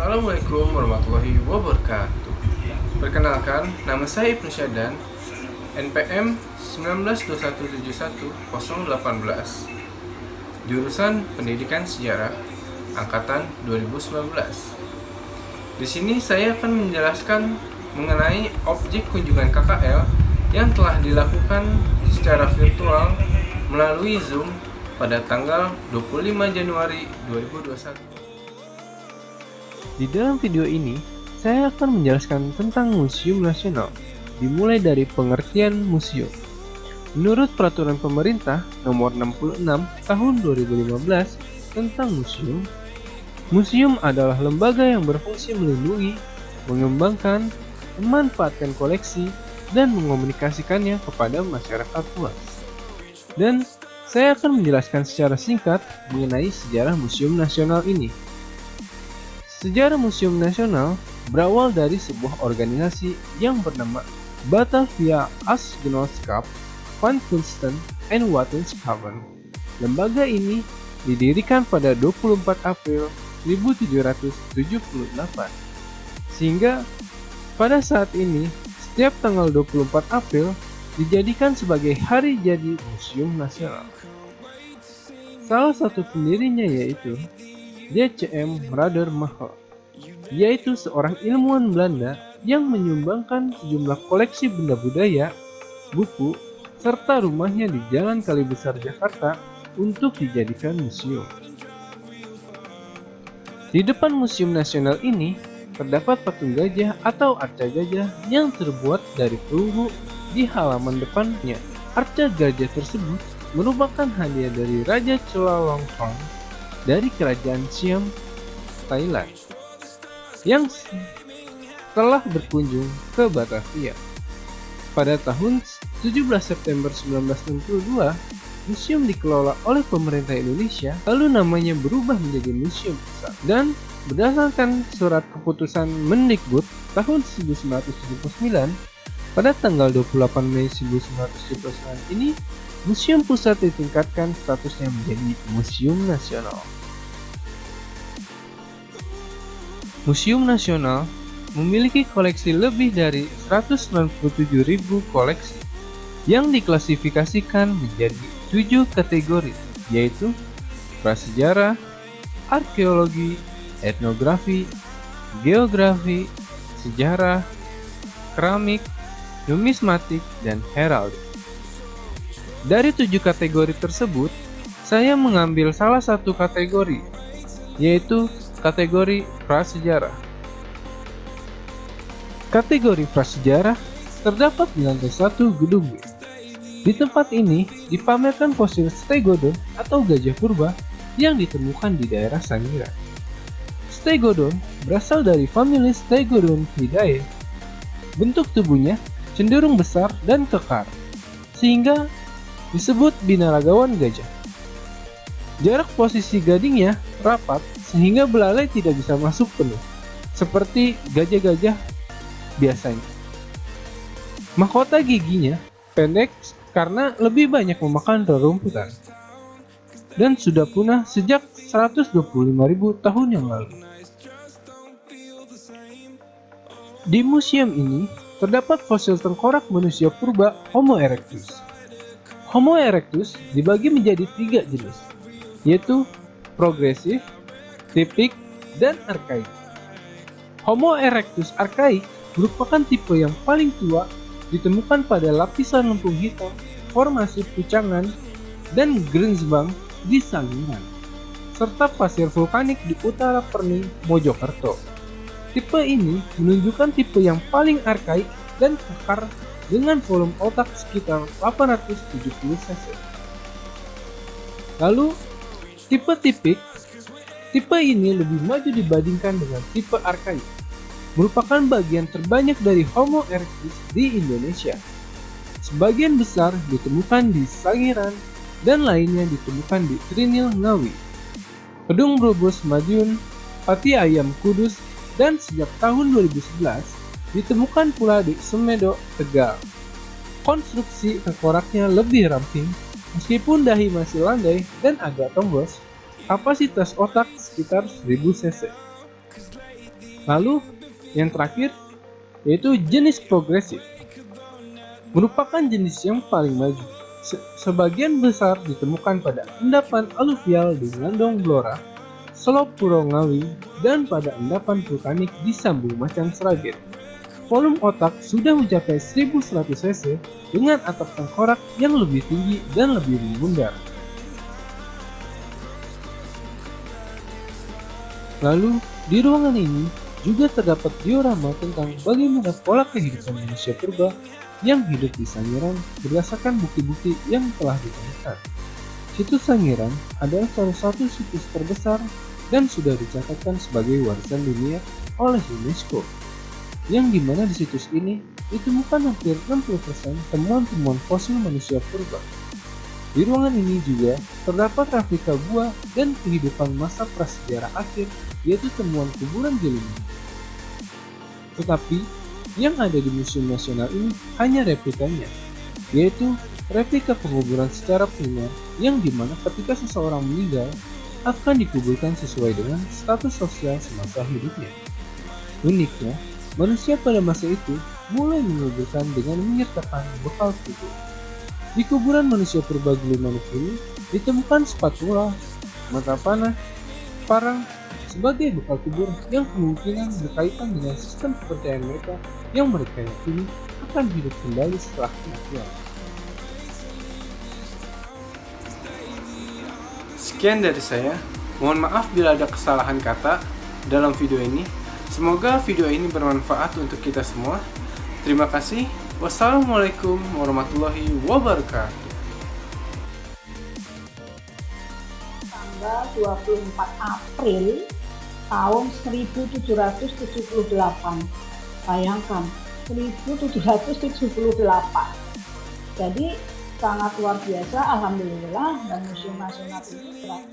Assalamualaikum warahmatullahi wabarakatuh. Perkenalkan, nama saya Ibnu Syadan, NPM 192171018, jurusan Pendidikan Sejarah, angkatan 2019. Di sini saya akan menjelaskan mengenai objek kunjungan KKL yang telah dilakukan secara virtual melalui Zoom pada tanggal 25 Januari 2021. Di dalam video ini, saya akan menjelaskan tentang Museum Nasional, dimulai dari pengertian museum. Menurut Peraturan Pemerintah Nomor 66 Tahun 2015 tentang museum, museum adalah lembaga yang berfungsi melindungi, mengembangkan, memanfaatkan koleksi, dan mengomunikasikannya kepada masyarakat luas. Dan saya akan menjelaskan secara singkat mengenai sejarah Museum Nasional ini. Sejarah Museum Nasional berawal dari sebuah organisasi yang bernama Batavia Asgenootschap van Kunsten en Wetenschappen. Lembaga ini didirikan pada 24 April 1778. Sehingga pada saat ini, setiap tanggal 24 April dijadikan sebagai hari jadi Museum Nasional. Salah satu pendirinya yaitu D.C.M. Radermacher, yaitu seorang ilmuwan Belanda yang menyumbangkan sejumlah koleksi benda budaya, buku, serta rumahnya di Jalan Kalibesar Jakarta untuk dijadikan museum. Di depan Museum Nasional ini terdapat patung gajah atau arca gajah yang terbuat dari perunggu di halaman depannya. Arca gajah tersebut merupakan hadiah dari Raja Chulalongkorn dari Kerajaan Siam, Thailand, yang telah berkunjung ke Batavia. Pada tahun 17 September 1962, museum dikelola oleh pemerintah Indonesia, lalu namanya berubah menjadi Museum Pusat. Dan berdasarkan surat keputusan Mendikbud tahun 1979, pada tanggal 28 Mei 1979 ini, Museum Pusat ditingkatkan statusnya menjadi Museum Nasional. Museum Nasional memiliki koleksi lebih dari 197.000 koleksi yang diklasifikasikan menjadi 7 kategori, yaitu prasejarah, arkeologi, etnografi, geografi, sejarah, keramik, numismatik, dan heraldik. Dari 7 kategori tersebut, saya mengambil salah satu kategori, yaitu kategori prasejarah. Kategori prasejarah terdapat di lantai 1 gedung B. Di tempat ini dipamerkan fosil Stegodon atau gajah purba yang ditemukan di daerah Sangiran. Stegodon berasal dari famili Stegodontidae. Bentuk tubuhnya cenderung besar dan kekar, sehingga disebut binaragawan gajah. Jarak posisi gadingnya rapat sehingga belalai tidak bisa masuk penuh, seperti gajah-gajah biasanya. Mahkota giginya pendek karena lebih banyak memakan rerumputan, dan sudah punah sejak 125.000 tahun yang lalu. Di museum ini terdapat fosil tengkorak manusia purba Homo erectus. Homo erectus dibagi menjadi 3 jenis, yaitu progresif, tipik, dan arkaik. Homo erectus arkaik merupakan tipe yang paling tua, ditemukan pada lapisan lempung hitam, formasi pucangan, dan Grensbank di Sangiran, serta pasir vulkanik di utara Perni, Mojokerto. Tipe ini menunjukkan tipe yang paling arkaik dan kekar dengan volume otak sekitar 870 cc. Lalu, tipe tipik. Tipe ini lebih maju dibandingkan dengan tipe arkaik. Merupakan bagian terbanyak dari Homo erectus di Indonesia. Sebagian besar ditemukan di Sangiran dan lainnya ditemukan di Trinil Ngawi, Kedung Brebes Madiun, Pati Ayam Kudus, dan sejak tahun 2011 ditemukan pula di Semedo, Tegal. Konstruksi tengkoraknya lebih ramping, meskipun dahi masih landai dan agak tembus. Kapasitas otak sekitar 1000 cc. Lalu yang terakhir yaitu jenis progresif. Merupakan jenis yang paling maju. Sebagian besar ditemukan pada endapan aluvial di Landong Blora, Selop Puro Ngawi, dan pada endapan vulkanik di Sambung Macan Sragen. Volume otak sudah mencapai 1100 cc dengan atap tengkorak yang lebih tinggi dan lebih membundar. Lalu, di ruangan ini juga terdapat diorama tentang bagaimana pola kehidupan manusia purba yang hidup di Sangiran berdasarkan bukti-bukti yang telah ditemukan. Situs Sangiran adalah salah satu situs terbesar dan sudah dicatatkan sebagai warisan dunia oleh UNESCO, yang dimana di situs ini ditemukan hampir 60% temuan-temuan fosil manusia purba. Di ruangan ini juga terdapat replika gua dan kehidupan masa prasejarah akhir, yaitu temuan kuburan Jelini. Tetapi yang ada di Museum Nasional ini hanya replikanya, yaitu replika penguburan secara primer yang dimana ketika seseorang meninggal akan dikuburkan sesuai dengan status sosial semasa hidupnya. Uniknya, manusia pada masa itu mulai menguburkan dengan menyertakan bekal kubur. Di kuburan manusia purba Gilimanuk ini ditemukan spatula, mata panah, parang, sebagai bekal kubur yang kemungkinan berkaitan dengan sistem kepercayaan mereka yang mereka yakini akan hidup kembali setelah kematian. Sekian dari saya. Mohon maaf bila ada kesalahan kata dalam video ini. Semoga video ini bermanfaat untuk kita semua. Terima kasih. Wassalamualaikum warahmatullahi wabarakatuh. Tanggal 24 April tahun 1778. Bayangkan, 1778. Jadi sangat luar biasa, alhamdulillah, dan Museum Nasional ini telah